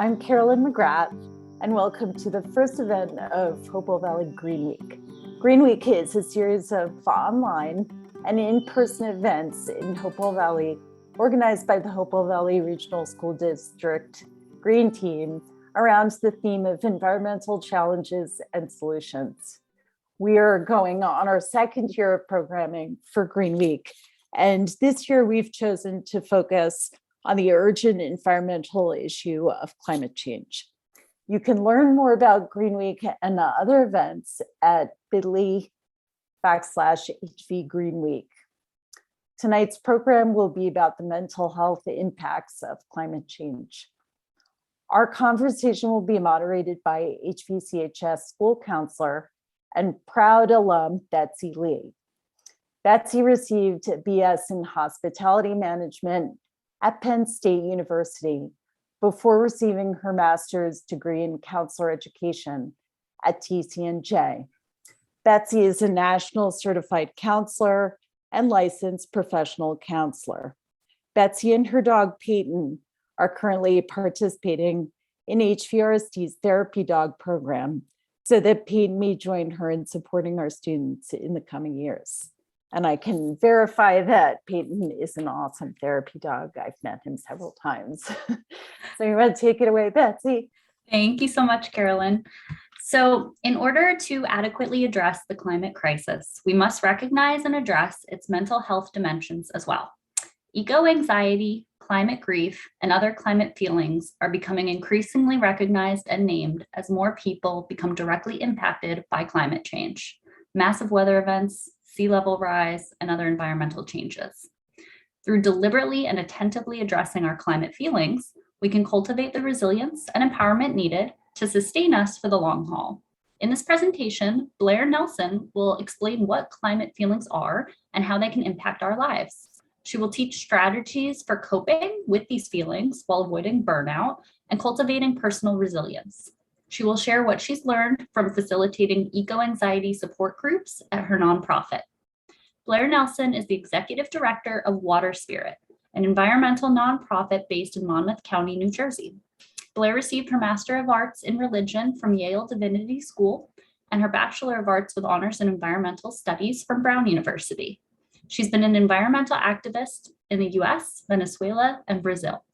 I'm Carolyn McGrath, and welcome to the first event of Hopewell Valley Green Week. Green Week is a series of online and in-person events in Hopewell Valley, organized by the Hopewell Valley Regional School District Green Team around the theme of environmental challenges and solutions. We are going on our second year of programming for Green Week, and this year we've chosen to focus on the urgent environmental issue of climate change. You can learn more about Green Week and other events at bit.ly/HV Green Week. Tonight's program will be about the mental health impacts of climate change. Our conversation will be moderated by HVCHS school counselor and proud alum Betsy Lee. Betsy received a BS in hospitality management at Penn State University before receiving her master's degree in counselor education at TCNJ. Betsy is a national certified counselor and licensed professional counselor. Betsy and her dog Peyton are currently participating in HVRST's therapy dog program so that Peyton may join her in supporting our students in the coming years. And I can verify that Peyton is an awesome therapy dog. I've met him several times. So you want to take it away, Betsy? Thank you so much, Carolyn. So in order to adequately address the climate crisis, we must recognize and address its mental health dimensions as well. Eco-anxiety, climate grief, and other climate feelings are becoming increasingly recognized and named as more people become directly impacted by climate change, massive weather events, sea level rise, and other environmental changes. Through deliberately and attentively addressing our climate feelings, we can cultivate the resilience and empowerment needed to sustain us for the long haul. In this presentation, Blair Nelsen will explain what climate feelings are and how they can impact our lives. She will teach strategies for coping with these feelings while avoiding burnout and cultivating personal resilience. She will share what she's learned from facilitating eco-anxiety support groups at her nonprofit. Blair Nelsen is the executive director of Water Spirit, an environmental nonprofit based in Monmouth County, New Jersey. Blair received her Master of Arts in Religion from Yale Divinity School and her Bachelor of Arts with Honors in Environmental Studies from Brown University. She's been an environmental activist in the US, Venezuela, and Brazil.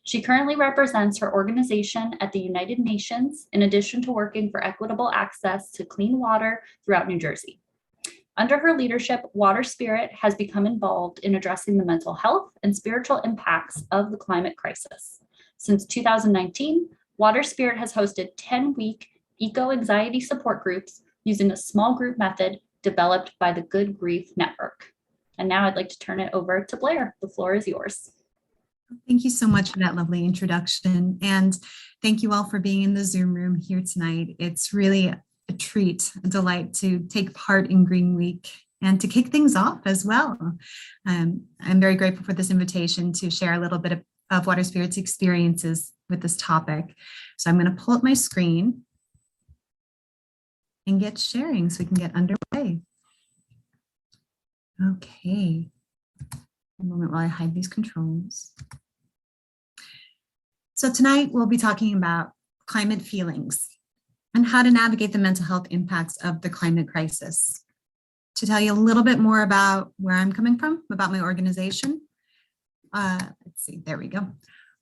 She currently represents her organization at the United Nations, in addition to working for equitable access to clean water throughout New Jersey. Under her leadership, Water Spirit has become involved in addressing the mental health and spiritual impacts of the climate crisis. Since 2019, Water Spirit has hosted 10-week eco-anxiety support groups using a small group method developed by the Good Grief Network. And now I'd like to turn it over to Blair. The floor is yours. Thank you so much for that lovely introduction. And thank you all for being in the Zoom room here tonight. It's really a treat, a delight to take part in Green Week and to kick things off as well. I'm very grateful for this invitation to share a little bit of Water Spirit's experiences with this topic. So I'm going to pull up my screen and get sharing so we can get underway. Okay. A moment while I hide these controls. So tonight we'll be talking about climate feelings and how to navigate the mental health impacts of the climate crisis. To tell you a little bit more about where I'm coming from, about my organization. Let's see, there we go.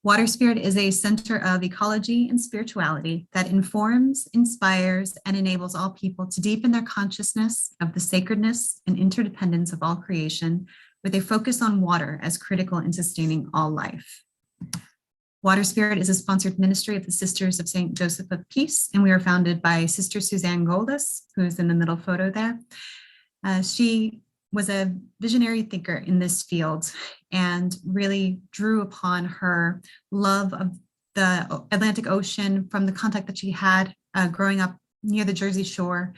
Water Spirit is a center of ecology and spirituality that informs, inspires, and enables all people to deepen their consciousness of the sacredness and interdependence of all creation, with a focus on water as critical in sustaining all life. Water Spirit is a sponsored ministry of the Sisters of St. Joseph of Peace, and we are founded by Sister Suzanne Goldus, who is in the middle photo there. She was a visionary thinker in this field and really drew upon her love of the Atlantic Ocean from the contact that she had growing up near the Jersey Shore.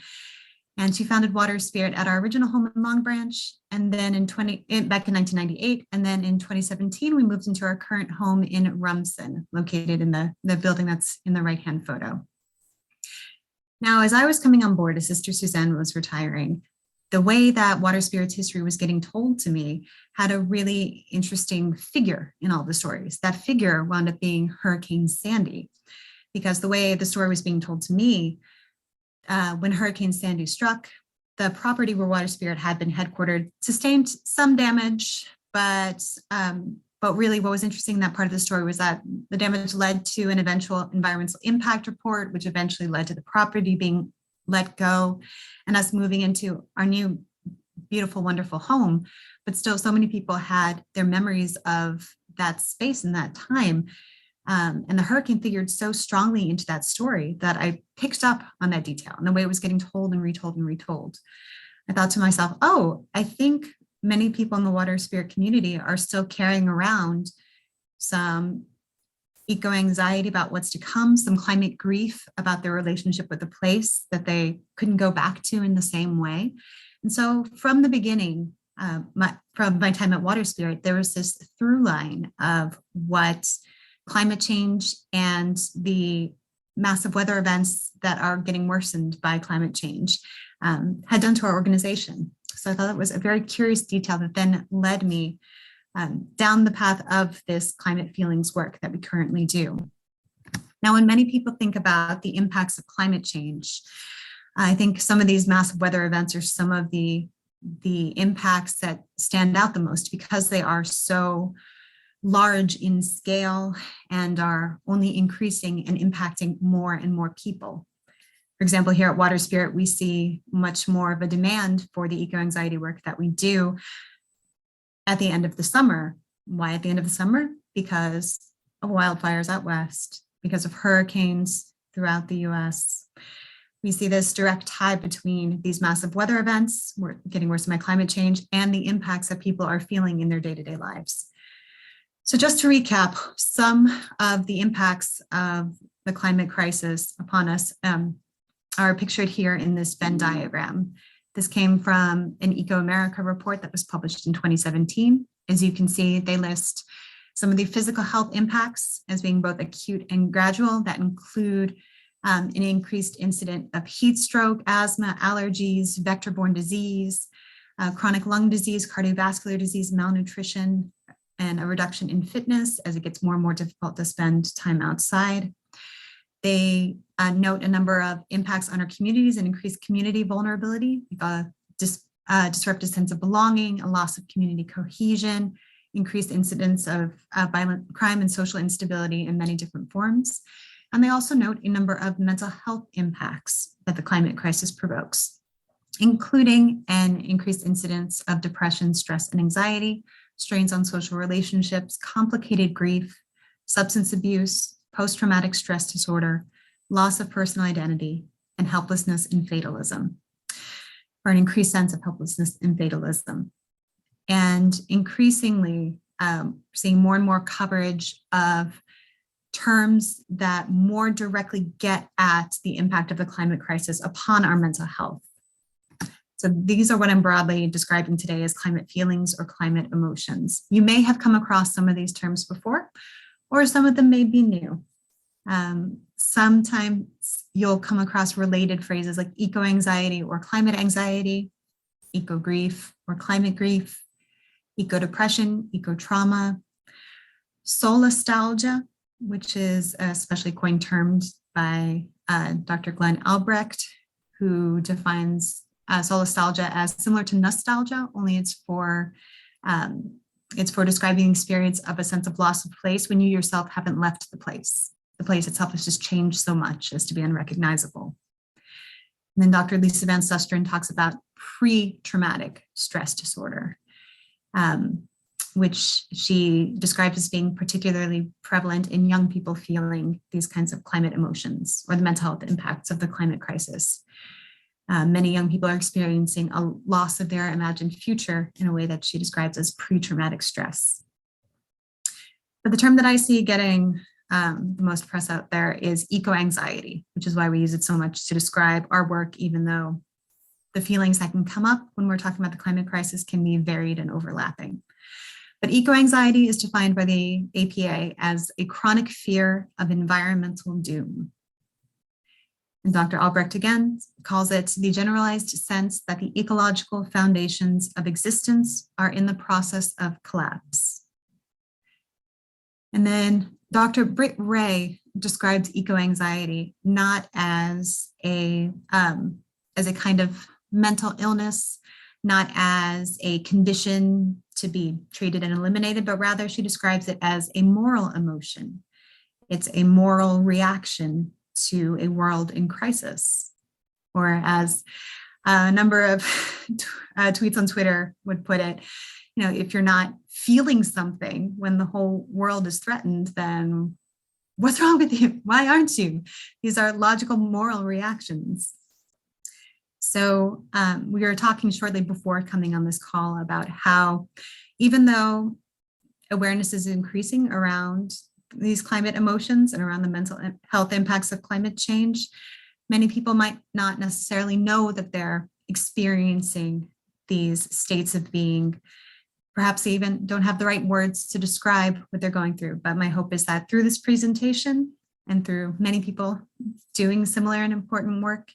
And she founded Water Spirit at our original home in Long Branch, and then back in 1998, and then in 2017, we moved into our current home in Rumson, located in the building that's in the right-hand photo. Now, as I was coming on board, as Sister Suzanne was retiring, the way that water spirits history was getting told to me had a really interesting figure in all the stories. That figure wound up being Hurricane Sandy, because the way the story was being told to me, when Hurricane Sandy struck, the property where water spirit had been headquartered sustained some damage, but really what was interesting in that part of the story was that the damage led to an eventual environmental impact report, which eventually led to the property being let go and us moving into our new beautiful, wonderful home. But still, so many people had their memories of that space and that time. And the hurricane figured so strongly into that story that I picked up on that detail and the way it was getting told and retold and retold. I thought to myself, oh, I think many people in the water spirit community are still carrying around some eco-anxiety about what's to come, some climate grief about their relationship with the place that they couldn't go back to in the same way. And so from the beginning, from my time at Water Spirit, there was this through line of what climate change and the massive weather events that are getting worsened by climate change had done to our organization. So I thought it was a very curious detail that then led me down the path of this climate feelings work that we currently do. Now, when many people think about the impacts of climate change, I think some of these massive weather events are some of the impacts that stand out the most because they are so large in scale and are only increasing and impacting more and more people. For example, here at Water Spirit, we see much more of a demand for the eco-anxiety work that we do at the end of the summer. Why at the end of the summer? Because of wildfires out west, because of hurricanes throughout the US. We see this direct tie between these massive weather events, we're getting worse by climate change, and the impacts that people are feeling in their day-to-day lives. So just to recap, some of the impacts of the climate crisis upon us are pictured here in this Venn diagram. This came from an Eco America report that was published in 2017. As you can see, they list some of the physical health impacts as being both acute and gradual that include an increased incidence of heat stroke, asthma, allergies, vector-borne disease, chronic lung disease, cardiovascular disease, malnutrition, and a reduction in fitness as it gets more and more difficult to spend time outside. They note a number of impacts on our communities and increased community vulnerability, like a disrupted sense of belonging, a loss of community cohesion, increased incidence of violent crime and social instability in many different forms. And they also note a number of mental health impacts that the climate crisis provokes, including an increased incidence of depression, stress, and anxiety, strains on social relationships, complicated grief, substance abuse, post-traumatic stress disorder, loss of personal identity, and helplessness and fatalism, or an increased sense of helplessness and fatalism. And increasingly, seeing more and more coverage of terms that more directly get at the impact of the climate crisis upon our mental health. So these are what I'm broadly describing today as climate feelings or climate emotions. You may have come across some of these terms before, or some of them may be new. Sometimes you'll come across related phrases like eco-anxiety or climate anxiety, eco-grief or climate grief, eco-depression, eco-trauma, solastalgia, which is especially coined terms by Dr. Glenn Albrecht, who defines solastalgia as similar to nostalgia, only it's for describing the experience of a sense of loss of place when you yourself haven't left the place. The place itself has just changed so much as to be unrecognizable. And then Dr. Lisa Van Susteren talks about pre-traumatic stress disorder, which she describes as being particularly prevalent in young people feeling these kinds of climate emotions or the mental health impacts of the climate crisis. Many young people are experiencing a loss of their imagined future in a way that she describes as pre-traumatic stress. But the term that I see getting the most press out there is eco-anxiety, which is why we use it so much to describe our work, even though the feelings that can come up when we're talking about the climate crisis can be varied and overlapping. But eco-anxiety is defined by the APA as a chronic fear of environmental doom. And Dr. Albrecht again calls it the generalized sense that the ecological foundations of existence are in the process of collapse. And then Dr. Britt Ray describes eco-anxiety not as a kind of mental illness, not as a condition to be treated and eliminated, but rather she describes it as a moral emotion. It's a moral reaction to a world in crisis, or as a number of tweets on Twitter would put it, if you're not feeling something when the whole world is threatened, then what's wrong with you? Why aren't you? These are logical moral reactions. So we were talking shortly before coming on this call about how even though awareness is increasing around these climate emotions and around the mental health impacts of climate change, many people might not necessarily know that they're experiencing these states of being. Perhaps they even don't have the right words to describe what they're going through. But my hope is that through this presentation and through many people doing similar and important work,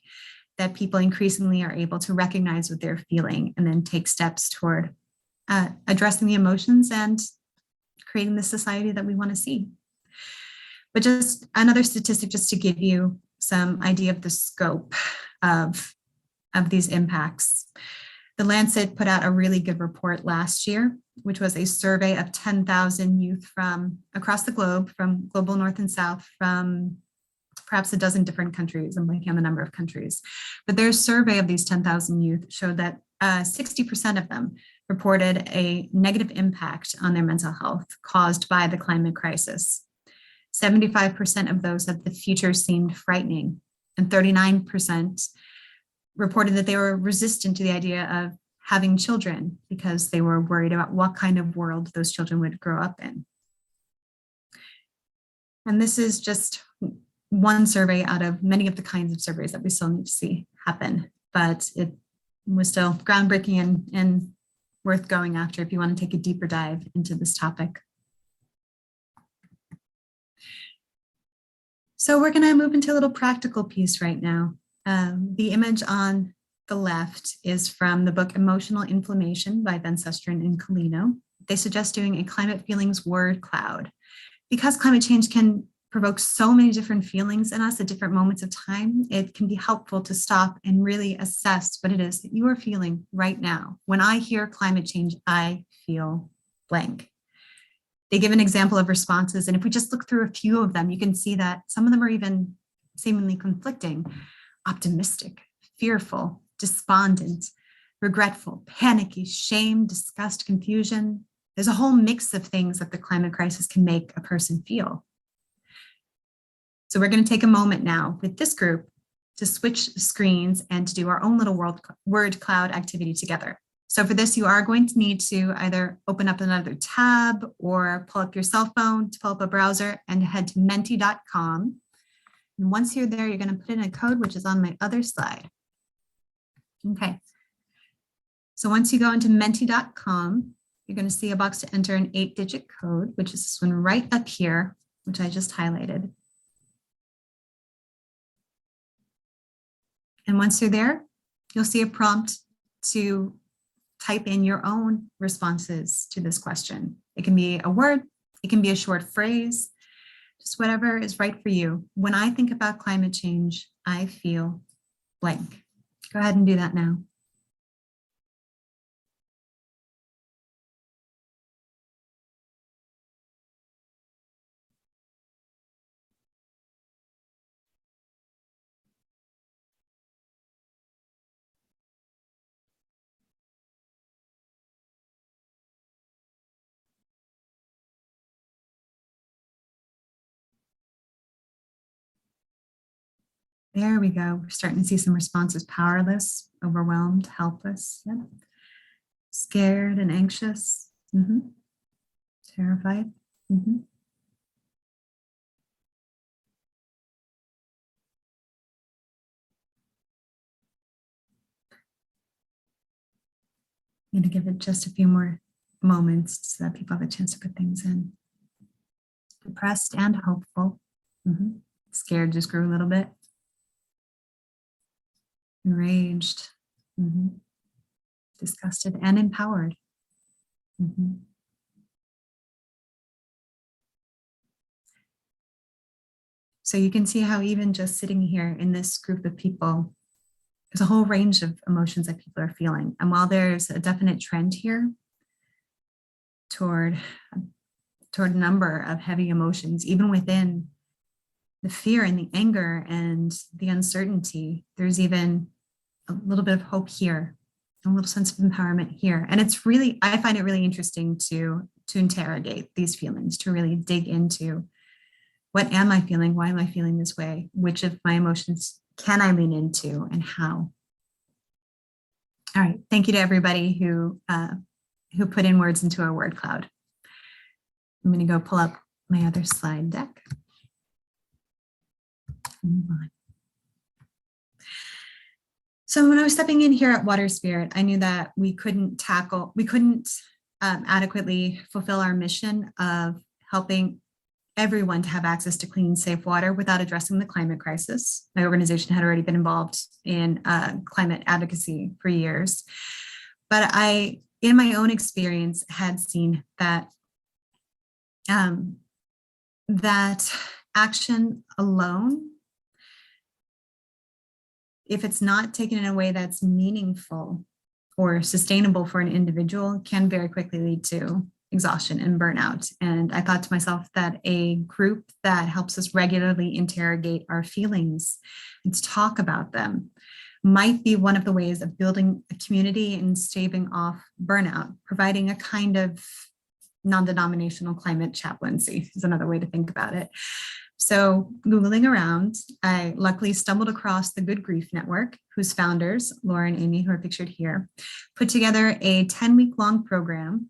that people increasingly are able to recognize what they're feeling and then take steps toward addressing the emotions and creating the society that we want to see. But just another statistic just to give you some idea of the scope of these impacts. The Lancet put out a really good report last year, which was a survey of 10,000 youth from across the globe, from global north and south, from perhaps a dozen different countries. I'm blanking on the number of countries. But their survey of these 10,000 youth showed that 60% of them reported a negative impact on their mental health caused by the climate crisis. 75% of those said the future seemed frightening, and 39% reported that they were resistant to the idea of having children because they were worried about what kind of world those children would grow up in. And this is just one survey out of many of the kinds of surveys that we still need to see happen, but it was still groundbreaking and worth going after if you want to take a deeper dive into this topic. So we're going to move into a little practical piece right now. The image on the left is from the book Emotional Inflammation by Van Susteren and Colino. They suggest doing a climate feelings word cloud. Because climate change can provoke so many different feelings in us at different moments of time, it can be helpful to stop and really assess what it is that you are feeling right now. When I hear climate change, I feel blank. They give an example of responses, and if we just look through a few of them, you can see that some of them are even seemingly conflicting: optimistic, fearful, despondent, regretful, panicky, shame, disgust, confusion. There's a whole mix of things that the climate crisis can make a person feel. So we're going to take a moment now with this group to switch screens and to do our own little word cloud activity together. So for this, you are going to need to either open up another tab or pull up your cell phone to pull up a browser and head to menti.com. And once you're there, you're going to put in a code, which is on my other slide. Okay. So once you go into menti.com, you're going to see a box to enter an 8-digit code, which is this one right up here, which I just highlighted. And once you're there, you'll see a prompt to type in your own responses to this question. It can be a word, it can be a short phrase, just whatever is right for you. When I think about climate change, I feel blank. Go ahead and do that now. There we go. We're starting to see some responses: powerless, overwhelmed, helpless, yep. Scared and anxious, terrified. I'm going to give it just a few more moments so that people have a chance to put things in. Depressed and hopeful. Scared just grew a little bit. enraged, disgusted, and empowered. So you can see how even just sitting here in this group of people, there's a whole range of emotions that people are feeling. And while there's a definite trend here toward a number of heavy emotions, even within the fear and the anger and the uncertainty, there's even a little bit of hope here, a little sense of empowerment here. And it's really, I find it really interesting to interrogate these feelings, to really dig into what am I feeling? Why am I feeling this way? Which of my emotions can I lean into and how? All right, thank you to everybody who put in words into our word cloud. I'm going to go pull up my other slide deck. Move on. So when I was stepping in here at Water Spirit, I knew that we couldn't adequately fulfill our mission of helping everyone to have access to clean, safe water without addressing the climate crisis. My organization had already been involved in climate advocacy for years, but I, in my own experience, had seen that that action alone, if it's not taken in a way that's meaningful or sustainable for an individual, can very quickly lead to exhaustion and burnout. And I thought to myself that a group that helps us regularly interrogate our feelings and to talk about them might be one of the ways of building a community and staving off burnout, providing a kind of non-denominational climate chaplaincy is another way to think about it. So Googling around, I luckily stumbled across the Good Grief Network, whose founders, Laura and Amy, who are pictured here, put together a 10-week-long program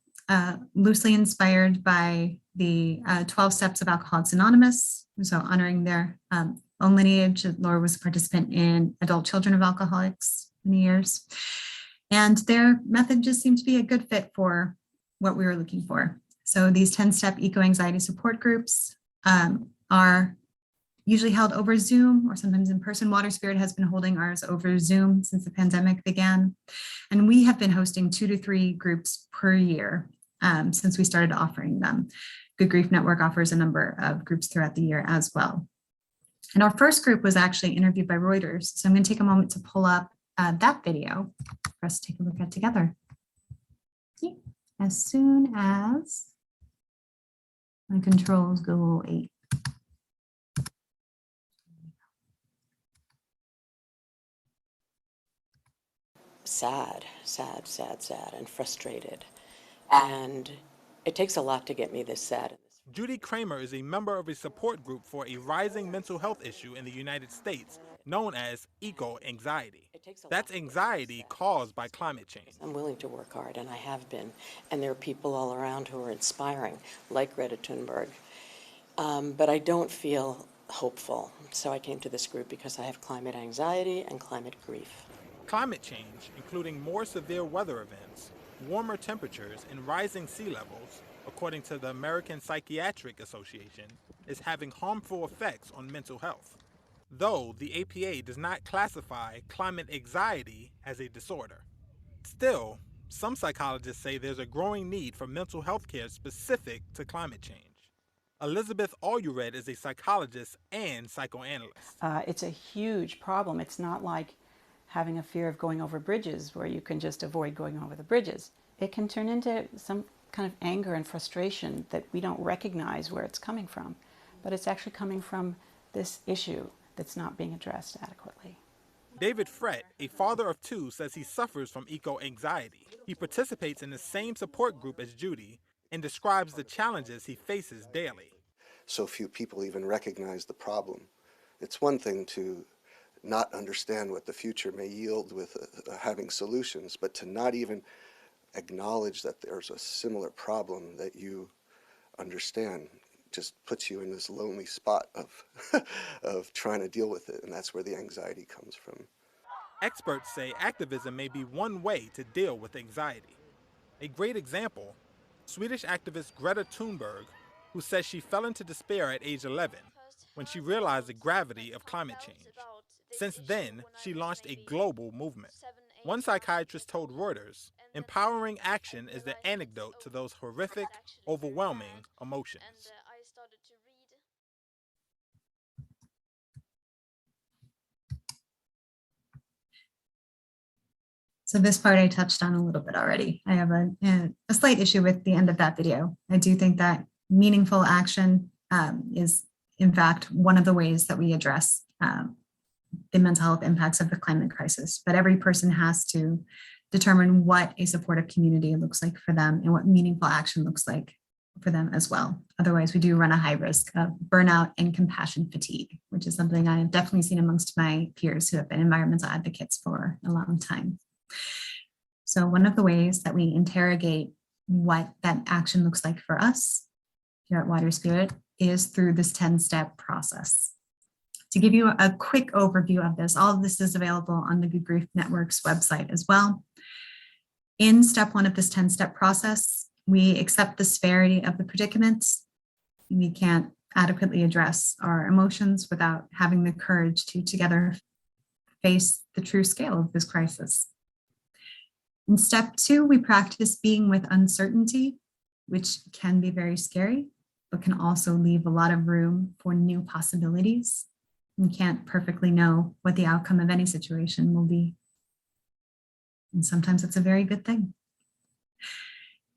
loosely inspired by the 12 Steps of Alcoholics Anonymous. So honoring their own lineage. Laura was a participant in Adult Children of Alcoholics many years. And their method just seemed to be a good fit for what we were looking for. So these 10-step eco-anxiety support groups are usually held over Zoom or sometimes in person. Water Spirit has been holding ours over Zoom since the pandemic began. And we have been hosting 2 to 3 groups per year since we started offering them. Good Grief Network offers a number of groups throughout the year as well. And our first group was actually interviewed by Reuters. So I'm going to take a moment to pull up that video for us to take a look at together. Okay. As soon as my controls go 8. Sad, and frustrated. And it takes a lot to get me this sad. Judy Kramer is a member of a support group for a rising mental health issue in the United States known as eco-anxiety. That's anxiety caused by climate change. I'm willing to work hard, and I have been. And there are people all around who are inspiring, like Greta Thunberg. But I don't feel hopeful. So I came to this group because I have climate anxiety and climate grief. Climate change, including more severe weather events, warmer temperatures, and rising sea levels, according to the American Psychiatric Association, is having harmful effects on mental health. Though the APA does not classify climate anxiety as a disorder. Still, some psychologists say there's a growing need for mental health care specific to climate change. Elizabeth Allred is a psychologist and psychoanalyst. It's a huge problem. It's not like having a fear of going over bridges where you can just avoid going over the bridges. It can turn into some kind of anger and frustration that we don't recognize where it's coming from, but it's actually coming from this issue that's not being addressed adequately. David Frett, a father of 2, says he suffers from eco-anxiety. He participates in the same support group as Judy and describes the challenges he faces daily. So few people even recognize the problem. It's one thing to not understand what the future may yield with having solutions, but to not even acknowledge that there's a similar problem that you understand just puts you in this lonely spot of trying to deal with it, and that's where the anxiety comes from. Experts say activism may be one way to deal with anxiety. A great example, Swedish activist Greta Thunberg, who says she fell into despair at age 11 when she realized the gravity of climate change. Since then, she launched a global movement. One psychiatrist told Reuters, empowering action is the antidote to those horrific, overwhelming emotions. So this part I touched on a little bit already. I have a slight issue with the end of that video. I do think that meaningful action is, in fact, one of the ways that we address the mental health impacts of the climate crisis. But every person has to determine what a supportive community looks like for them and what meaningful action looks like for them as well. Otherwise, we do run a high risk of burnout and compassion fatigue, which is something I have definitely seen amongst my peers who have been environmental advocates for a long time. So one of the ways that we interrogate what that action looks like for us here at Water Spirit is through this 10-step process. To give you a quick overview of this, all of this is available on the Good Grief Network's website as well. In step 1 of this 10-step process, we accept the severity of the predicament. We can't adequately address our emotions without having the courage to together face the true scale of this crisis. In step 2, we practice being with uncertainty, which can be very scary, but can also leave a lot of room for new possibilities. We can't perfectly know what the outcome of any situation will be. And sometimes it's a very good thing.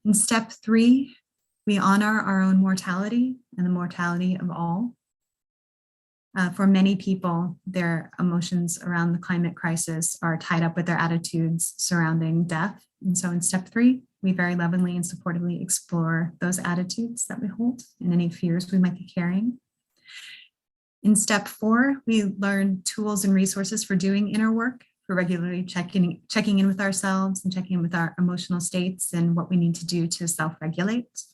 In step 3, we honor our own mortality and the mortality of all. For many people, their emotions around the climate crisis are tied up with their attitudes surrounding death. And so in step 3, we very lovingly and supportively explore those attitudes that we hold and any fears we might be carrying. In step 4, we learn tools and resources for doing inner work, for regularly checking in with ourselves and checking in with our emotional states and what we need to do to self-regulate.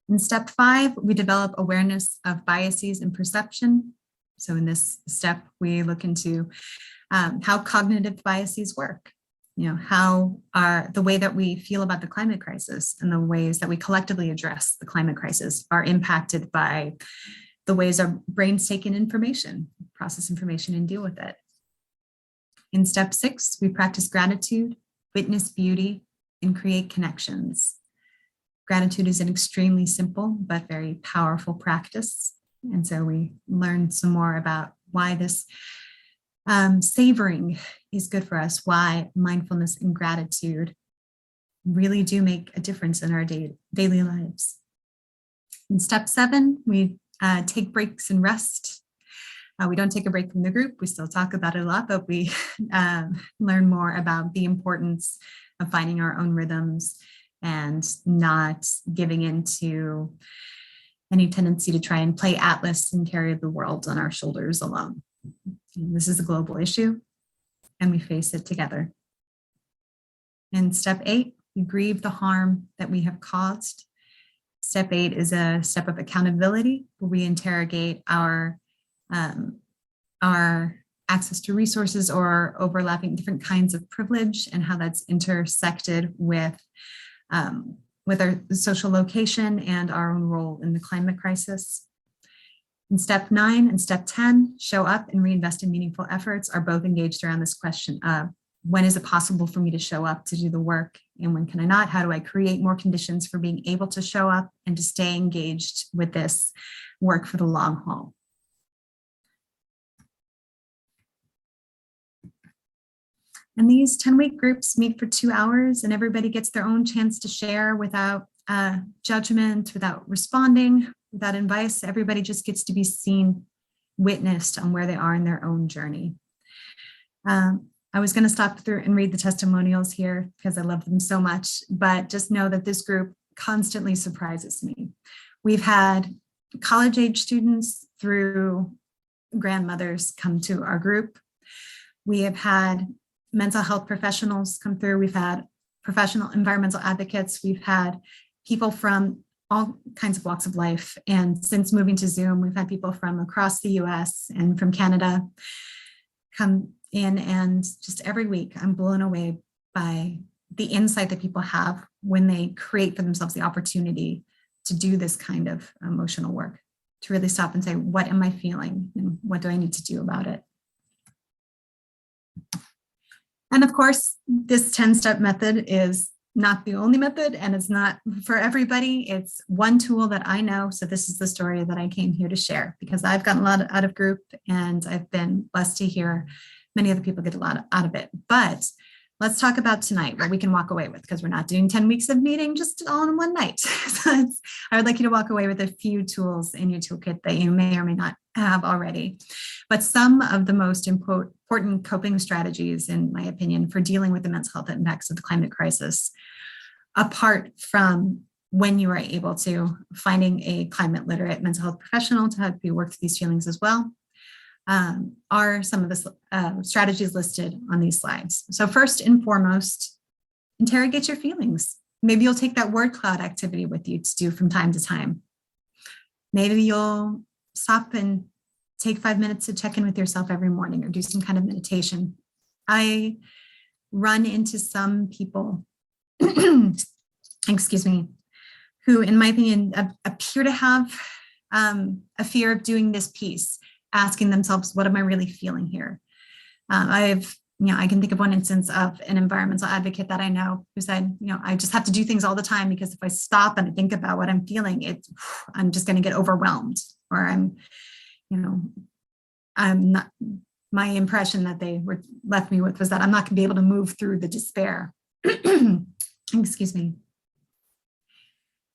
In step 5, we develop awareness of biases and perception. So in this step, we look into how cognitive biases work. How are the way that we feel about the climate crisis and the ways that we collectively address the climate crisis are impacted by the ways our brains take in information, process information, and deal with it. In step 6, we practice gratitude, witness beauty, and create connections. Gratitude is an extremely simple but very powerful practice. And so we learn some more about why this savoring is good for us, why mindfulness and gratitude really do make a difference in our daily lives. In step 7, we take breaks and rest. We don't take a break from the group. We still talk about it a lot, but we learn more about the importance of finding our own rhythms and not giving into any tendency to try and play Atlas and carry the world on our shoulders alone. And this is a global issue, and we face it together. In step 8, we grieve the harm that we have caused. Step 8 is a step of accountability, where we interrogate our access to resources or overlapping different kinds of privilege and how that's intersected with our social location and our own role in the climate crisis. In step 9 and step 10, show up and reinvest in meaningful efforts, are both engaged around this question of when is it possible for me to show up to do the work and when can I not? How do I create more conditions for being able to show up and to stay engaged with this work for the long haul? And these 10-week groups meet for 2 hours and everybody gets their own chance to share without judgment, without responding, without advice. Everybody just gets to be seen, witnessed on where they are in their own journey. I was going to stop through and read the testimonials here because I love them so much, but just know that this group constantly surprises me. We've had college-age students through grandmothers come to our group. We have had mental health professionals come through. We've had professional environmental advocates. We've had people from all kinds of walks of life. And since moving to Zoom, we've had people from across the US and from Canada come in, and just every week I'm blown away by the insight that people have when they create for themselves the opportunity to do this kind of emotional work, to really stop and say, what am I feeling and what do I need to do about it? And of course, this 10-step method is not the only method, and it's not for everybody. It's one tool that I know. So this is the story that I came here to share, because I've gotten a lot out of group, and I've been blessed to hear many other people get a lot out of it. But let's talk about tonight, what we can walk away with, because we're not doing 10 weeks of meeting just all in one night. So I would like you to walk away with a few tools in your toolkit that you may or may not have already. But some of the most important coping strategies, in my opinion, for dealing with the mental health impacts of the climate crisis, apart from when you are able to finding a climate literate mental health professional to help you work through these feelings as well, are some of the strategies listed on these slides. So first and foremost, interrogate your feelings. Maybe you'll take that word cloud activity with you to do from time to time. Maybe you'll stop and take 5 minutes to check in with yourself every morning, or do some kind of meditation. I run into some people, excuse me, who, in my opinion, appear to have a fear of doing this piece, asking themselves, what am I really feeling here? I can think of one instance of an environmental advocate that I know who said, I just have to do things all the time, because if I stop and think about what I'm feeling, I'm just going to get overwhelmed, or I'm not. My impression that they were left me with was that I'm not going to be able to move through the despair. Excuse me.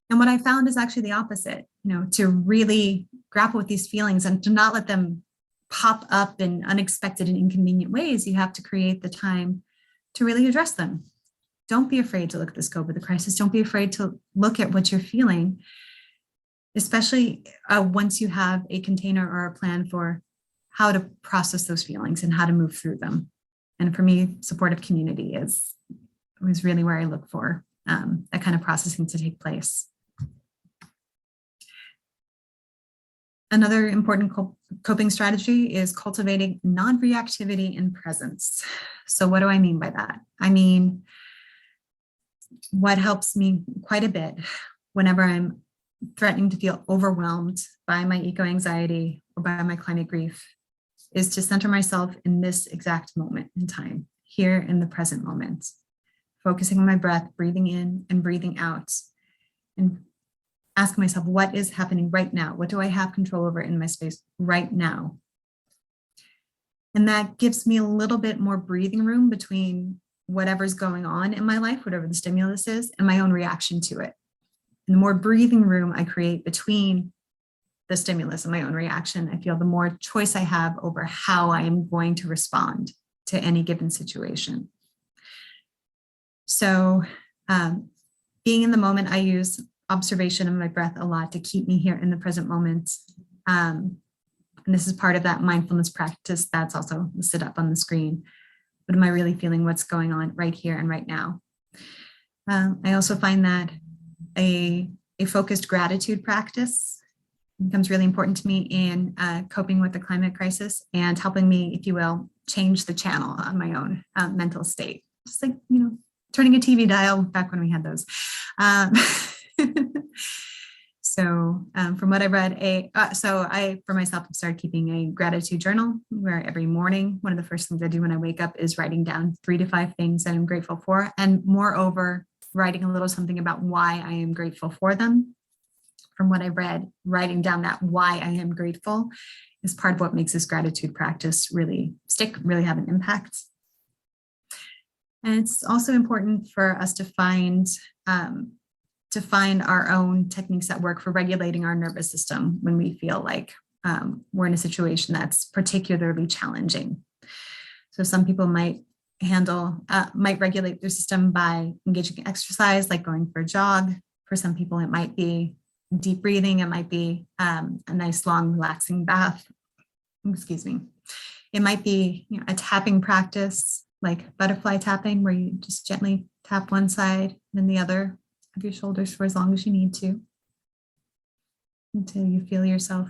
And what I found is actually the opposite, to really grapple with these feelings and to not let them pop up in unexpected and inconvenient ways. You have to create the time to really address them. Don't be afraid to look at the scope of the crisis. Don't be afraid to look at what you're feeling, especially once you have a container or a plan for how to process those feelings and how to move through them. And for me, supportive community is really where I look for that kind of processing to take place. Another important coping strategy is cultivating non-reactivity and presence. So what do I mean by that? I mean, what helps me quite a bit whenever I'm threatening to feel overwhelmed by my eco-anxiety or by my climate grief is to center myself in this exact moment in time, here in the present moment, focusing on my breath, breathing in and breathing out, and ask myself, what is happening right now? What do I have control over in my space right now? And that gives me a little bit more breathing room between whatever's going on in my life, whatever the stimulus is, and my own reaction to it. And the more breathing room I create between the stimulus and my own reaction, I feel the more choice I have over how I am going to respond to any given situation. So being in the moment, I use observation of my breath a lot to keep me here in the present moment. And this is part of that mindfulness practice that's also listed up on the screen. What am I really feeling? What's going on right here and right now? I also find that a focused gratitude practice becomes really important to me in coping with the climate crisis and helping me, if you will, change the channel on my own mental state. Just like, turning a TV dial back when we had those. So from what I read, I, for myself, have started keeping a gratitude journal where every morning, one of the first things I do when I wake up is writing down 3 to 5 things that I'm grateful for. And moreover, writing a little something about why I am grateful for them. From what I read, writing down that why I am grateful is part of what makes this gratitude practice really stick, really have an impact. And it's also important for us to find our own techniques that work for regulating our nervous system when we feel like we're in a situation that's particularly challenging. So some people might regulate their system by engaging in exercise, like going for a jog. For some people, it might be deep breathing. It might be a nice, long, relaxing bath. Excuse me. It might be a tapping practice, like butterfly tapping, where you just gently tap one side, then the other of your shoulders for as long as you need to, until you feel yourself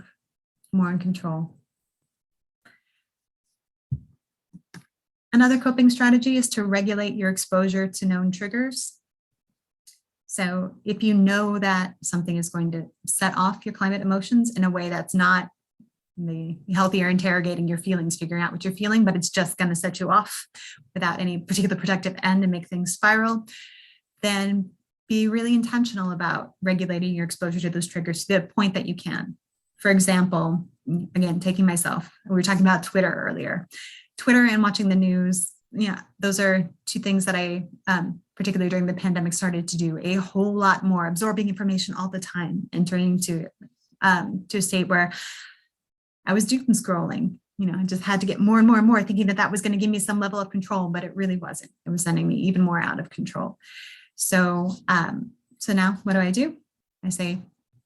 more in control. Another coping strategy is to regulate your exposure to known triggers. So if you know that something is going to set off your climate emotions in a way that's not the healthier interrogating your feelings, figuring out what you're feeling, but it's just going to set you off without any particular protective end and make things spiral, then be really intentional about regulating your exposure to those triggers to the point that you can. For example, again, taking myself, we were talking about Twitter earlier. Twitter and watching the news, yeah, those are two things that I, particularly during the pandemic, started to do a whole lot more, absorbing information all the time, entering to a state where I was doom scrolling. I just had to get more and more and more, thinking that that was going to give me some level of control, but it really wasn't. It was sending me even more out of control. So, so now what do? I say,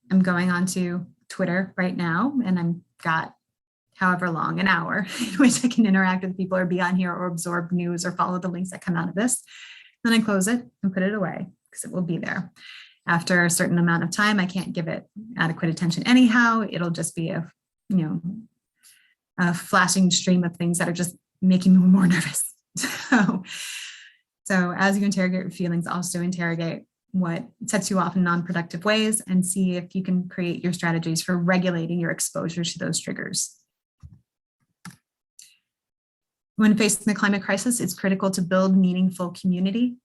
I'm going onto Twitter right now, and I've got however long, an hour, in which I can interact with people or be on here or absorb news or follow the links that come out of this. Then I close it and put it away because it will be there. After a certain amount of time, I can't give it adequate attention anyhow. It'll just be a flashing stream of things that are just making me more nervous. So as you interrogate your feelings, also interrogate what sets you off in non-productive ways and see if you can create your strategies for regulating your exposure to those triggers. When facing the climate crisis, it's critical to build meaningful community.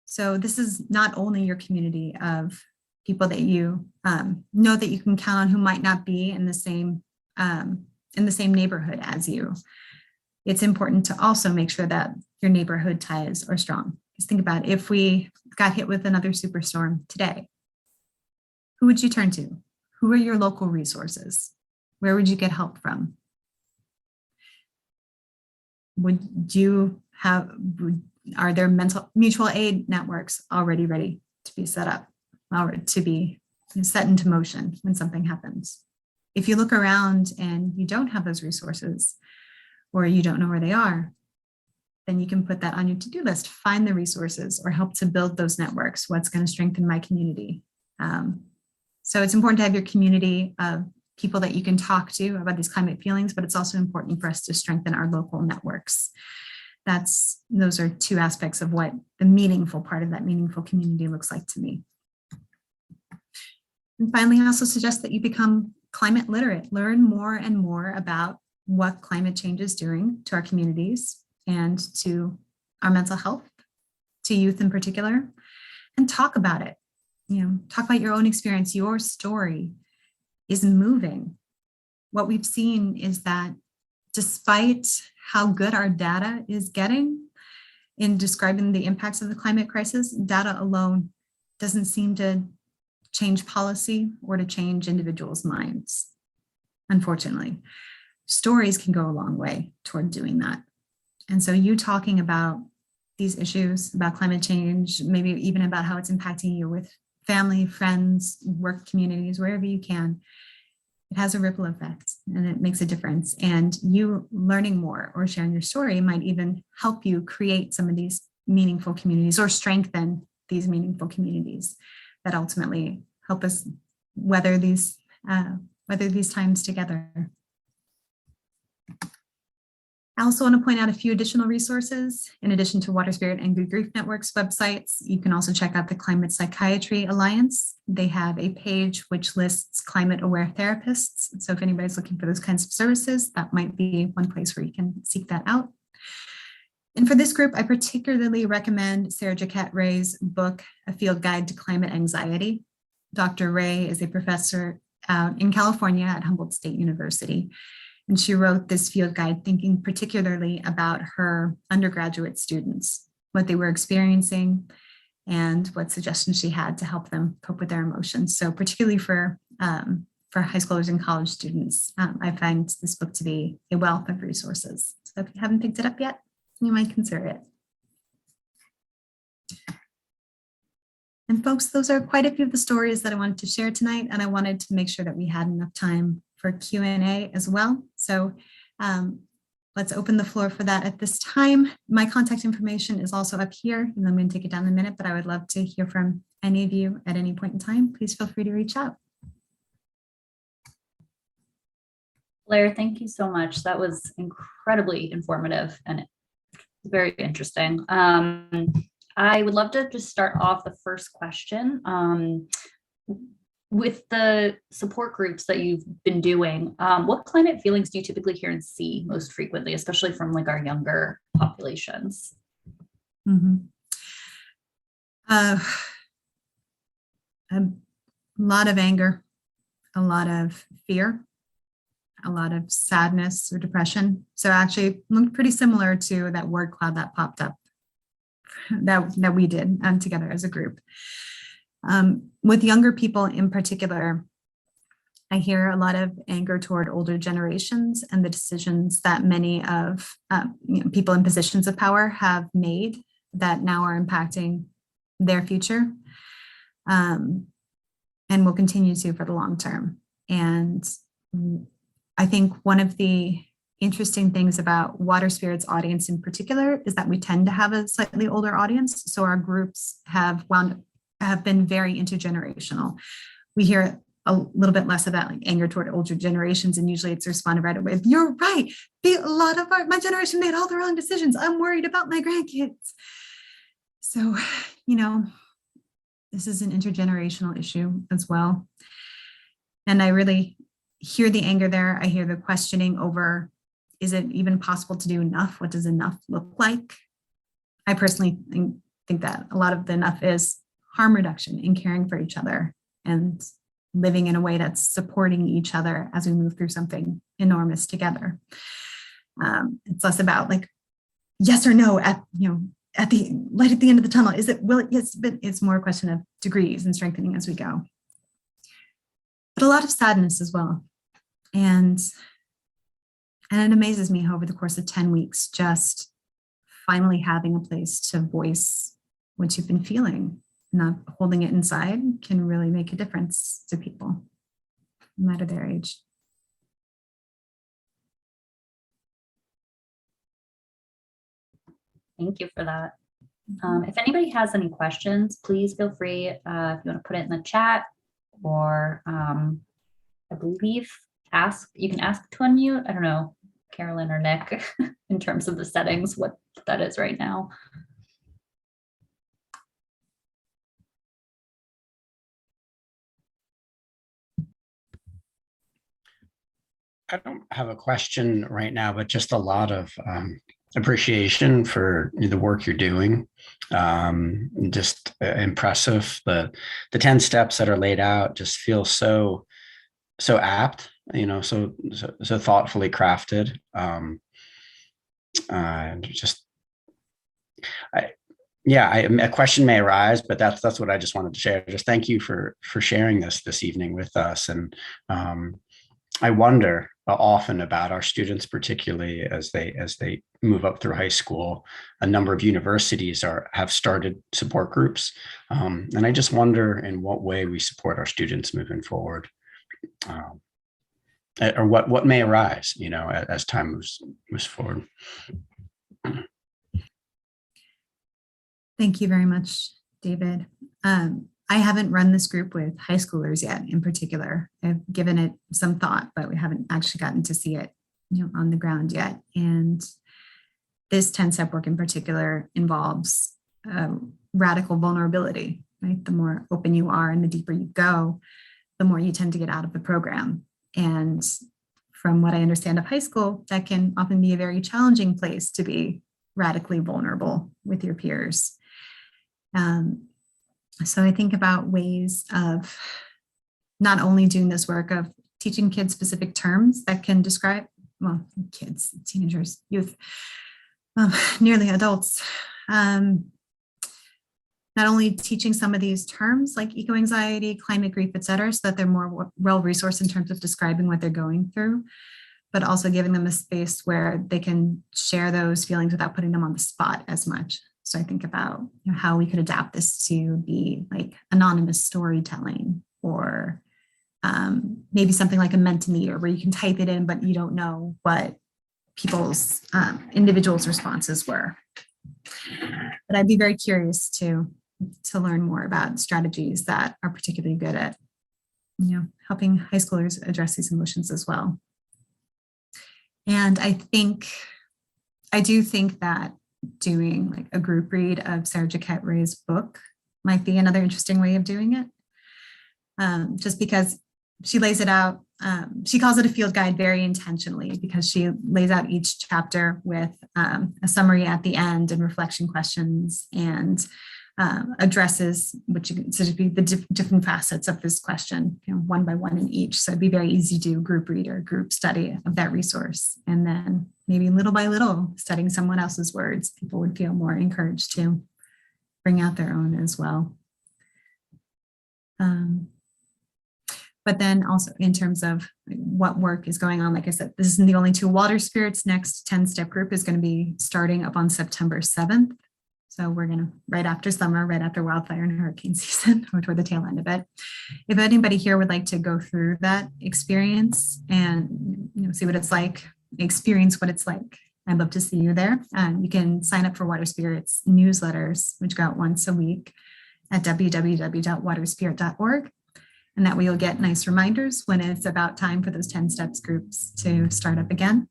So this is not only your community of people that you know that you can count on, who might not be in the same neighborhood as you. It's important to also make sure that your neighborhood ties are strong. Just think about it. If we got hit with another superstorm today, who would you turn to? Who are your local resources? Where would you get help from? Are there mutual aid networks already ready to be set up, or to be set into motion when something happens? If you look around and you don't have those resources, or you don't know where they are, then you can put that on your to-do list. Find the resources or help to build those networks. What's going to strengthen my community? So it's important to have your community of people that you can talk to about these climate feelings, but it's also important for us to strengthen our local networks. Those are two aspects of what the meaningful part of that meaningful community looks like to me. And finally, I also suggest that you become climate literate. Learn more and more about what climate change is doing to our communities and to our mental health, to youth in particular, and talk about it. Talk about your own experience. Your story is moving. What we've seen is that despite how good our data is getting in describing the impacts of the climate crisis, data alone doesn't seem to change policy or to change individuals' minds, unfortunately. Stories can go a long way toward doing that. And so you talking about these issues, about climate change, maybe even about how it's impacting you with family, friends, work communities, wherever you can, it has a ripple effect and it makes a difference. And you learning more or sharing your story might even help you create some of these meaningful communities or strengthen these meaningful communities that ultimately help us weather these times together. I also want to point out a few additional resources. In addition to Water Spirit and Good Grief Network's websites, you can also check out the Climate Psychiatry Alliance. They have a page which lists climate-aware therapists. So if anybody's looking for those kinds of services, that might be one place where you can seek that out. And for this group, I particularly recommend Sarah Jaquette Ray's book, A Field Guide to Climate Anxiety. Dr. Ray is a professor out in California at Humboldt State University. And she wrote this field guide thinking particularly about her undergraduate students, what they were experiencing, and what suggestions she had to help them cope with their emotions. So particularly for high schoolers and college students, I find this book to be a wealth of resources. So if you haven't picked it up yet, you might consider it. And folks, those are quite a few of the stories that I wanted to share tonight, and I wanted to make sure that we had enough time for Q&A as well. So let's open the floor for that at this time. My contact information is also up here, and I'm going to take it down in a minute, but I would love to hear from any of you at any point in time. Please feel free to reach out. Blair, thank you so much. That was incredibly informative and very interesting. I would love to just start off the first question. with the support groups that you've been doing, what climate feelings do you typically hear and see most frequently, especially from like our younger populations? Mhm. A lot of anger, a lot of fear, a lot of sadness or depression. So actually looked pretty similar to that word cloud that popped up that we did together as a group. With younger people in particular, I hear a lot of anger toward older generations and the decisions that many of people in positions of power have made that now are impacting their future, and will continue to for the long term. And I think one of the interesting things about Water Spirits audience in particular is that we tend to have a slightly older audience. So our groups have been very intergenerational. We hear a little bit less about like anger toward older generations, and usually it's responded right away with, "You're right. A lot of my generation made all the wrong decisions. I'm worried about my grandkids." So, this is an intergenerational issue as well. And I really hear the anger there. I hear the questioning over, is it even possible to do enough? What does enough look like? I personally think that a lot of the enough is harm reduction and caring for each other and living in a way that's supporting each other as we move through something enormous together. It's less about like yes or no at the light at the end of the tunnel. Is it will it? Yes, but it's more a question of degrees and strengthening as we go. But a lot of sadness as well. And it amazes me how over the course of 10 weeks, just finally having a place to voice what you've been feeling, not holding it inside, can really make a difference to people, no matter their age. Thank you for that. If anybody has any questions, please feel free, if you want to put it in the chat, or I believe you can ask to unmute. I don't know, Carolyn or Nick, in terms of the settings, what that is right now. I don't have a question right now, but just a lot of appreciation for the work you're doing. Just impressive. The 10 steps that are laid out just feel so apt, so thoughtfully crafted. A question may arise, but that's what I just wanted to share. Just thank you for sharing this evening with us. And I wonder often about our students, particularly as they move up through high school. A number of universities have started support groups, and I just wonder in what way we support our students moving forward, or what may arise, as time moves forward. Thank you very much, David. I haven't run this group with high schoolers yet in particular. I've given it some thought, but we haven't actually gotten to see it on the ground yet. And this 10-step work in particular involves radical vulnerability, right? The more open you are and the deeper you go, the more you tend to get out of the program. And from what I understand of high school, that can often be a very challenging place to be radically vulnerable with your peers. So I think about ways of not only doing this work of teaching kids specific terms that can describe, well, kids, teenagers, youth, nearly adults. Not only teaching some of these terms like eco-anxiety, climate grief, et cetera, so that they're more well-resourced in terms of describing what they're going through, but also giving them a space where they can share those feelings without putting them on the spot as much. So I think about how we could adapt this to be like anonymous storytelling, or maybe something like a Mentimeter where you can type it in, but you don't know what people's individuals' responses were. But I'd be very curious to learn more about strategies that are particularly good at helping high schoolers address these emotions as well. And I do think that doing like a group read of Sarah Jaquette Ray's book might be another interesting way of doing it. just because she lays it out. She calls it a field guide very intentionally because she lays out each chapter with a summary at the end and reflection questions and addresses, which you can so to be the different facets of this question, one by one in each. So it'd be very easy to do group read or group study of that resource. And then maybe little by little, studying someone else's words, people would feel more encouraged to bring out their own as well. But then also in terms of what work is going on, like I said, this isn't the only two water spirits. Next 10-step group is going to be starting up on September 7th. So we're going to, right after summer, right after wildfire and hurricane season, or toward the tail end of it. If anybody here would like to go through that experience and see what it's like, experience what it's like, I'd love to see you there. You can sign up for Water Spirits newsletters, which go out once a week at www.waterspirit.org. And that way you'll get nice reminders when it's about time for those 10 steps groups to start up again.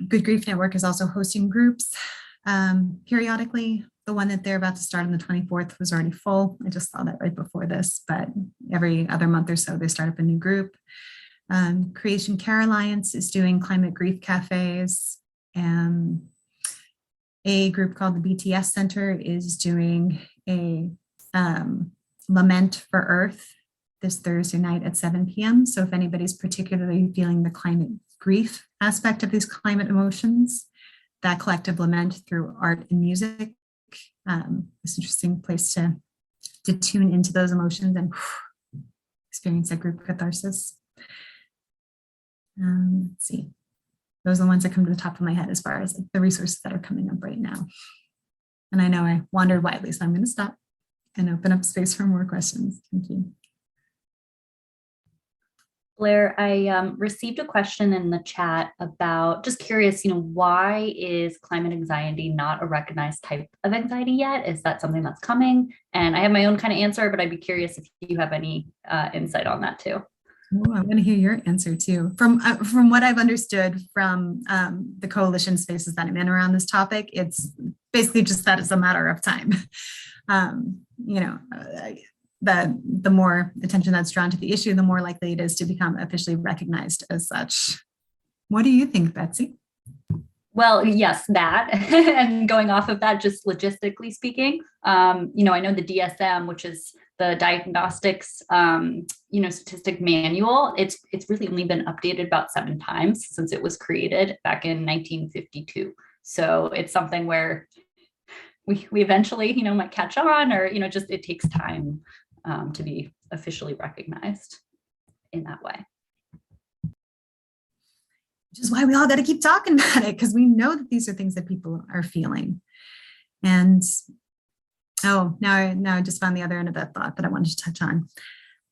Good Grief Network is also hosting groups periodically. The one that they're about to start on the 24th was already full. I just saw that right before this, but every other month or so they start up a new group. Creation Care Alliance is doing climate grief cafes. A group called the BTS Center is doing a Lament for Earth this Thursday night at 7 p.m. So if anybody's particularly feeling the climate grief aspect of these climate emotions, that collective lament through art and music is an interesting place to tune into those emotions and experience that group catharsis. Let's see. Those are the ones that come to the top of my head as far as the resources that are coming up right now. And I know I wandered widely, so I'm going to stop and open up space for more questions. Thank you. Blair, I received a question in the chat about, just curious, why is climate anxiety not a recognized type of anxiety yet? Is that something that's coming? And I have my own kind of answer, but I'd be curious if you have any insight on that too. Oh, I want to hear your answer too. From what I've understood from the coalition spaces that I'm in around this topic, it's basically just that it's a matter of time. The more attention that's drawn to the issue, the more likely it is to become officially recognized as such. What do you think, Betsy? Well, yes, that. And going off of that, just logistically speaking, I know the DSM, which is the diagnostics, statistic manual, it's really only been updated about 7 times since it was created back in 1952. So it's something where we eventually, might catch on, or, just it takes time to be officially recognized in that way. Which is why we all got to keep talking about it, because we know that these are things that people are feeling. And now I just found the other end of that thought that I wanted to touch on.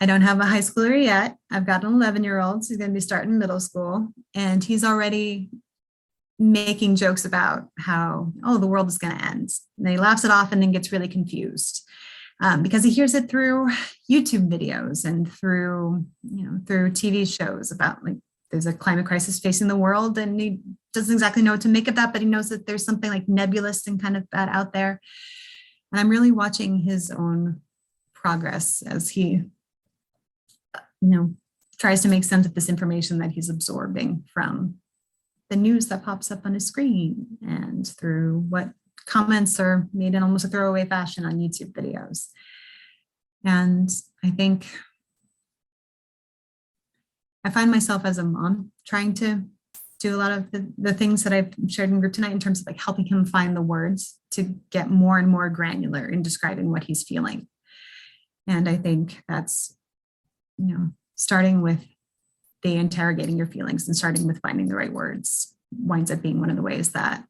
I don't have a high schooler yet. I've got an 11-year-old. So he's going to be starting middle school, and he's already making jokes about how, the world is going to end. And he laughs it off and then gets really confused because he hears it through YouTube videos and through TV shows about, like, there's a climate crisis facing the world, and he doesn't exactly know what to make of that, but he knows that there's something like nebulous and kind of bad out there. And I'm really watching his own progress as he, tries to make sense of this information that he's absorbing from the news that pops up on his screen and through what comments are made in almost a throwaway fashion on YouTube videos. And I think I find myself as a mom trying to do a lot of the things that I've shared in group tonight in terms of like helping him find the words to get more and more granular in describing what he's feeling. And I think that's, starting with the interrogating your feelings and starting with finding the right words winds up being one of the ways that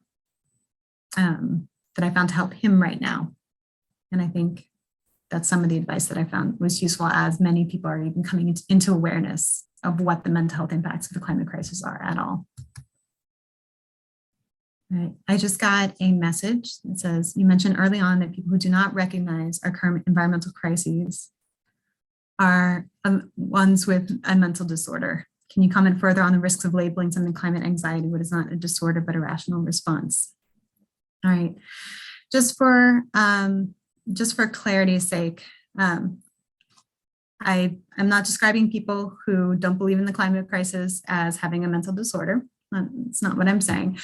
that I found to help him right now. And I think that's some of the advice that I found was useful as many people are even coming into awareness of what the mental health impacts of the climate crisis are at all. All right. I just got a message that says, you mentioned early on that people who do not recognize our current environmental crises are ones with a mental disorder. Can you comment further on the risks of labeling something climate anxiety, what is not a disorder but a rational response? All right, just for clarity's sake, I'm not describing people who don't believe in the climate crisis as having a mental disorder. It's not what I'm saying.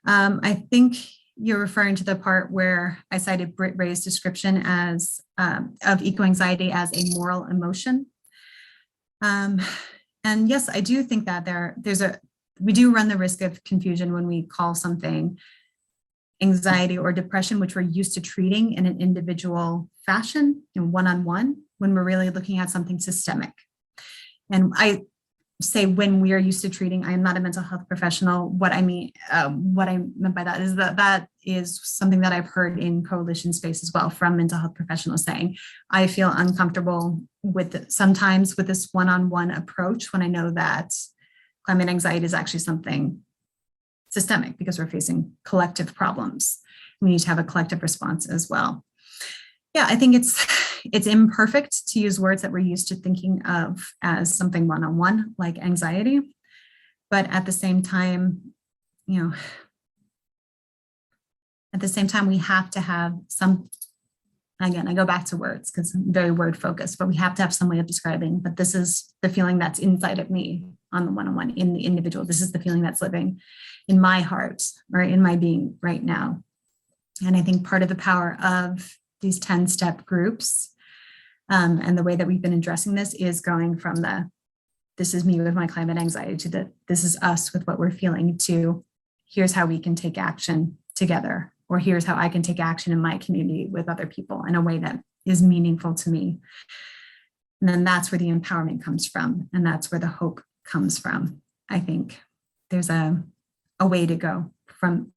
I think you're referring to the part where I cited Britt Ray's description as of eco-anxiety as a moral emotion. And yes, I do think that we do run the risk of confusion when we call something anxiety or depression, which we're used to treating in an individual fashion, one-on-one, when we're really looking at something systemic. And I say when we are used to treating, I am not a mental health professional. What I meant by that is that is something that I've heard in coalition space as well from mental health professionals saying, I feel uncomfortable sometimes with this one-on-one approach when I know that climate anxiety is actually something systemic because we're facing collective problems. We need to have a collective response as well. Yeah, I think it's imperfect to use words that we're used to thinking of as something one-on-one, like anxiety. But at the same time, we have to have some, again, I go back to words because I'm very word focused, but we have to have some way of describing, but this is the feeling that's inside of me on the one-on-one in the individual. This is the feeling that's living in my heart or in my being right now. And I think part of the power of these 10-step groups and the way that we've been addressing this is going from this is me with my climate anxiety to this is us with what we're feeling to here's how we can take action together, or here's how I can take action in my community with other people in a way that is meaningful to me. And then that's where the empowerment comes from. And that's where the hope comes from. I think there's a way to go from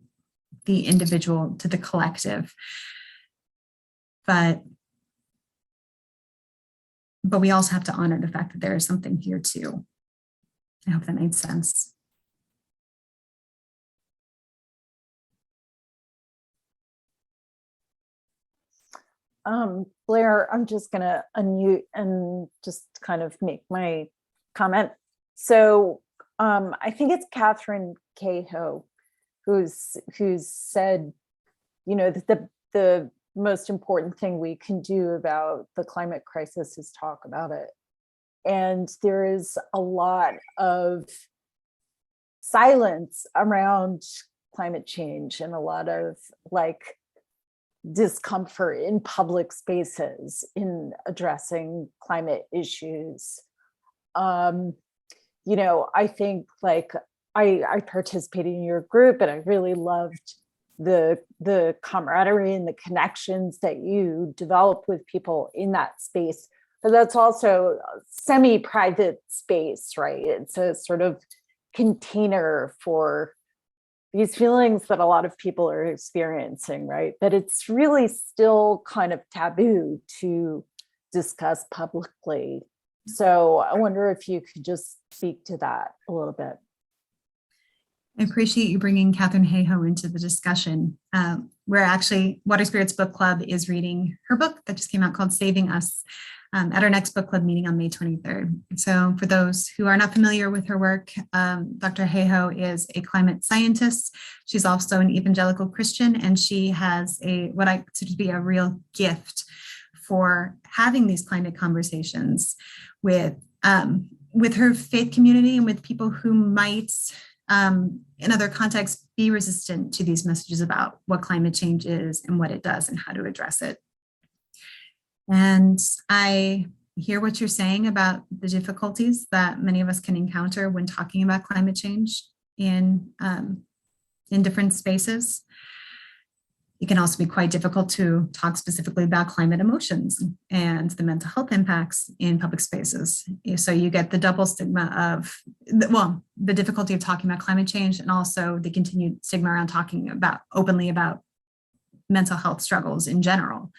the individual to the collective. But we also have to honor the fact that there is something here too. I hope that made sense. Blair, I'm just going to unmute and just kind of make my comment. So I think it's Catherine Cahill who's said, that the most important thing we can do about the climate crisis is talk about it. And there is a lot of silence around climate change and a lot of discomfort in public spaces in addressing climate issues. I think I participated in your group and I really loved the camaraderie and the connections that you develop with people in that space. But that's also a semi-private space, right? It's a sort of container for these feelings that a lot of people are experiencing, right? But it's really still kind of taboo to discuss publicly. So I wonder if you could just speak to that a little bit. I appreciate you bringing Catherine Hayhoe into the discussion. We're actually, Water Spirits Book Club is reading her book that just came out called Saving Us at our next book club meeting on May 23rd. So for those who are not familiar with her work, Dr. Hayhoe is a climate scientist. She's also an evangelical Christian, and she has what I consider to be a real gift for having these climate conversations with her faith community and with people who might in other contexts, be resistant to these messages about what climate change is and what it does and how to address it. And I hear what you're saying about the difficulties that many of us can encounter when talking about climate change in different spaces. It can also be quite difficult to talk specifically about climate emotions and the mental health impacts in public spaces. So you get the double stigma of, the difficulty of talking about climate change and also the continued stigma around talking openly about mental health struggles in general.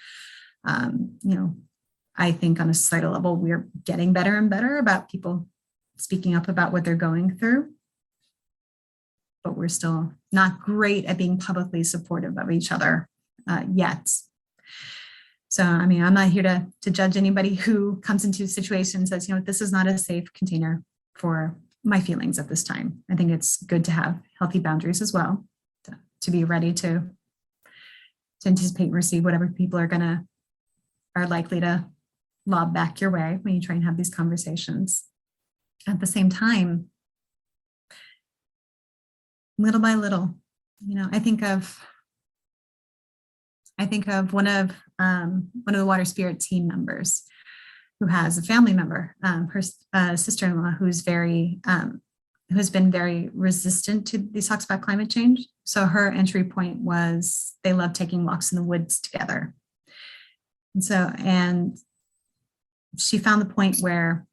I think on a societal level, we're getting better and better about people speaking up about what they're going through, but we're still not great at being publicly supportive of each other yet. So, I'm not here to judge anybody who comes into a situation and says, this is not a safe container for my feelings at this time. I think it's good to have healthy boundaries as well, to be ready to anticipate and receive whatever people are likely to lob back your way when you try and have these conversations. At the same time, little by little, I think of one of the water spirit team members who has a family member, her sister-in-law, who's been very resistant to these talks about climate change. So her entry point was they love taking walks in the woods together. And she found the point where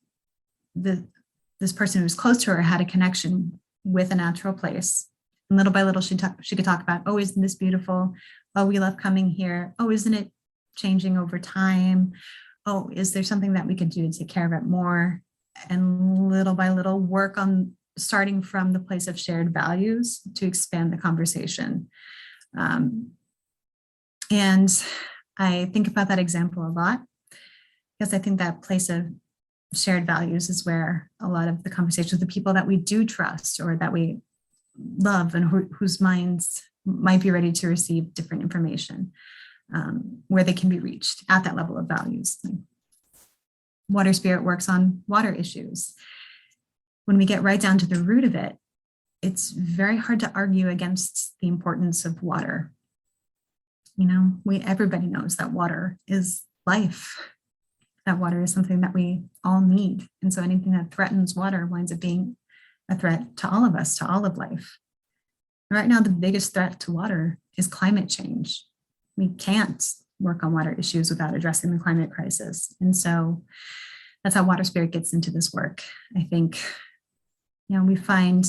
this person who was close to her had a connection with a natural place. And little by little, she could talk about, oh, isn't this beautiful? Oh, we love coming here. Oh, isn't it changing over time? Oh, is there something that we could do to take care of it more? And little by little, work on starting from the place of shared values to expand the conversation. And I think about that example a lot because I think that place of shared values is where a lot of the conversations with the people that we do trust or that we love and whose minds might be ready to receive different information, where they can be reached at that level of values. Water Spirit works on water issues. When we get right down to the root of it, it's very hard to argue against the importance of water. Everybody knows that water is life. That water is something that we all need. And so anything that threatens water winds up being a threat to all of us, to all of life. Right now, the biggest threat to water is climate change. We can't work on water issues without addressing the climate crisis. And so that's how Water Spirit gets into this work. I think, we find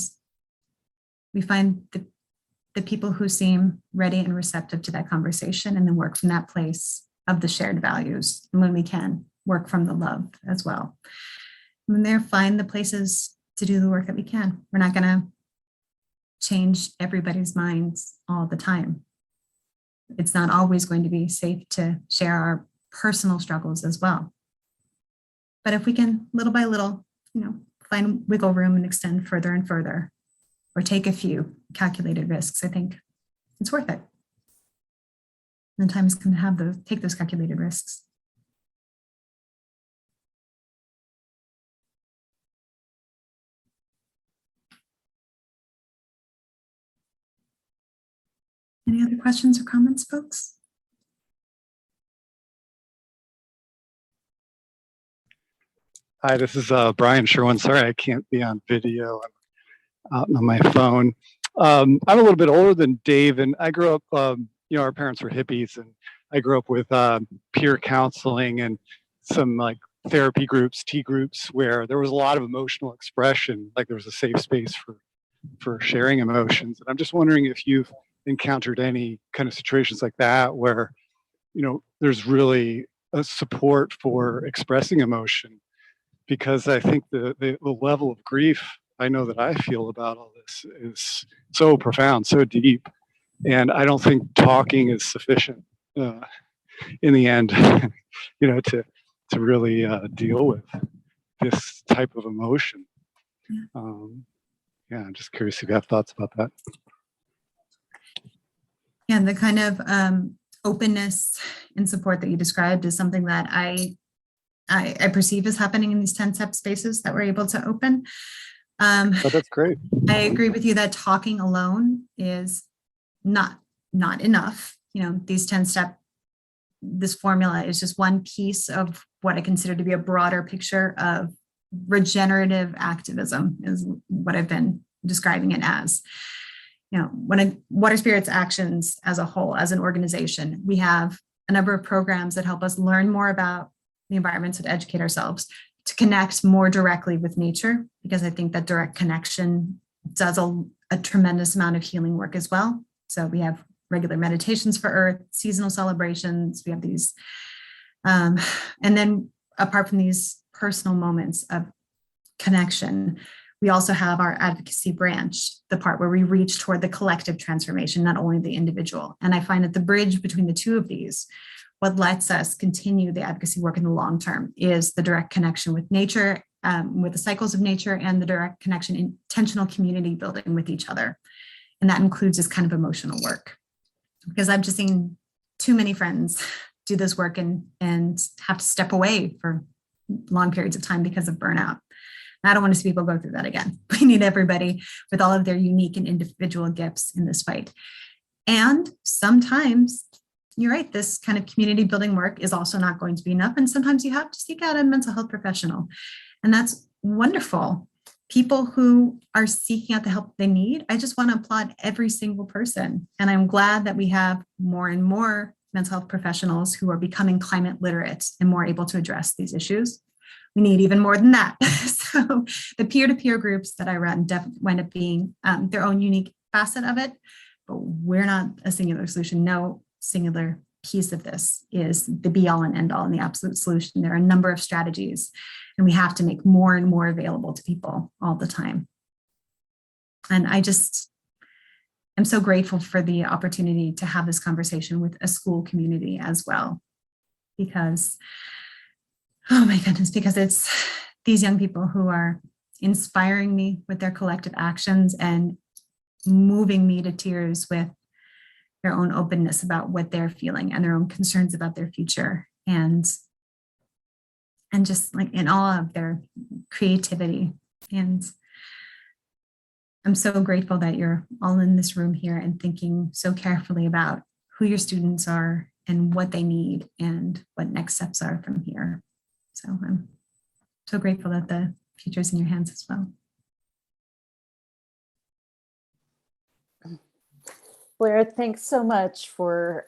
the people who seem ready and receptive to that conversation and then work from that place of the shared values. And when we can, work from the love as well. And there, find the places to do the work that we can. We're not going to change everybody's minds all the time. It's not always going to be safe to share our personal struggles as well. But if we can, little by little, find wiggle room and extend further and further, or take a few calculated risks, I think it's worth it. And the time is going to take those calculated risks. Any other questions or comments, folks? Hi, this is Brian Sherwin. Sorry, I can't be on video. I'm out on my phone. I'm a little bit older than Dave, and I grew up, our parents were hippies, and I grew up with peer counseling and some like therapy groups, tea groups, where there was a lot of emotional expression, like there was a safe space for sharing emotions. And I'm just wondering if you've encountered any kind of situations like that where, there's really a support for expressing emotion. Because I think the level of grief I know that I feel about all this is so profound, so deep. And I don't think talking is sufficient in the end, to really deal with this type of emotion. I'm just curious if you have thoughts about that. Yeah, the kind of openness and support that you described is something that I perceive is happening in these 10-step spaces that we're able to open. Oh, that's great. I agree with you that talking alone is not enough. These 10-step, this formula is just one piece of what I consider to be a broader picture of regenerative activism, is what I've been describing it as. When Water Spirit's actions as a whole, as an organization, we have a number of programs that help us learn more about the environment, to educate ourselves, to connect more directly with nature, because I think that direct connection does a tremendous amount of healing work as well. So we have regular meditations for Earth, seasonal celebrations, we have these, and then apart from these personal moments of connection, we also have our advocacy branch, the part where we reach toward the collective transformation, not only the individual. And I find that the bridge between the two of these, what lets us continue the advocacy work in the long term, is the direct connection with nature, with the cycles of nature, and the direct connection, intentional community building with each other. And that includes this kind of emotional work. Because I've just seen too many friends do this work and have to step away for long periods of time because of burnout. I don't want to see people go through that again. We need everybody with all of their unique and individual gifts in this fight. And sometimes, you're right, this kind of community building work is also not going to be enough. And sometimes you have to seek out a mental health professional. And that's wonderful. People who are seeking out the help they need, I just want to applaud every single person. And I'm glad that we have more and more mental health professionals who are becoming climate literate and more able to address these issues. We need even more than that. So the peer-to-peer groups that I run wind up being their own unique facet of it, but we're not a singular solution. No singular piece of this is the be-all and end-all and the absolute solution. There are a number of strategies, and we have to make more and more available to people all the time. And I'm so grateful for the opportunity to have this conversation with a school community as well, because, oh my goodness, because it's these young people who are inspiring me with their collective actions and moving me to tears with their own openness about what they're feeling and their own concerns about their future, and just like in awe of their creativity. And I'm so grateful that you're all in this room here and thinking so carefully about who your students are and what they need and what next steps are from here. So I'm so grateful that the future's in your hands as well. Blair, thanks so much for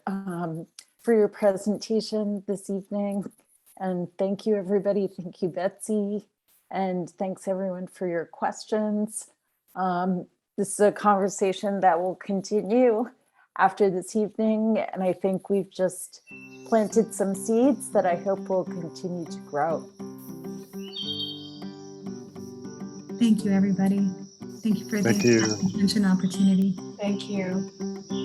your presentation this evening. And thank you, everybody. Thank you, Betsy. And thanks, everyone, for your questions. This is a conversation that will continue after this evening. And I think we've just planted some seeds that I hope will continue to grow. Thank you, everybody. Thank you for the attention opportunity. Thank you.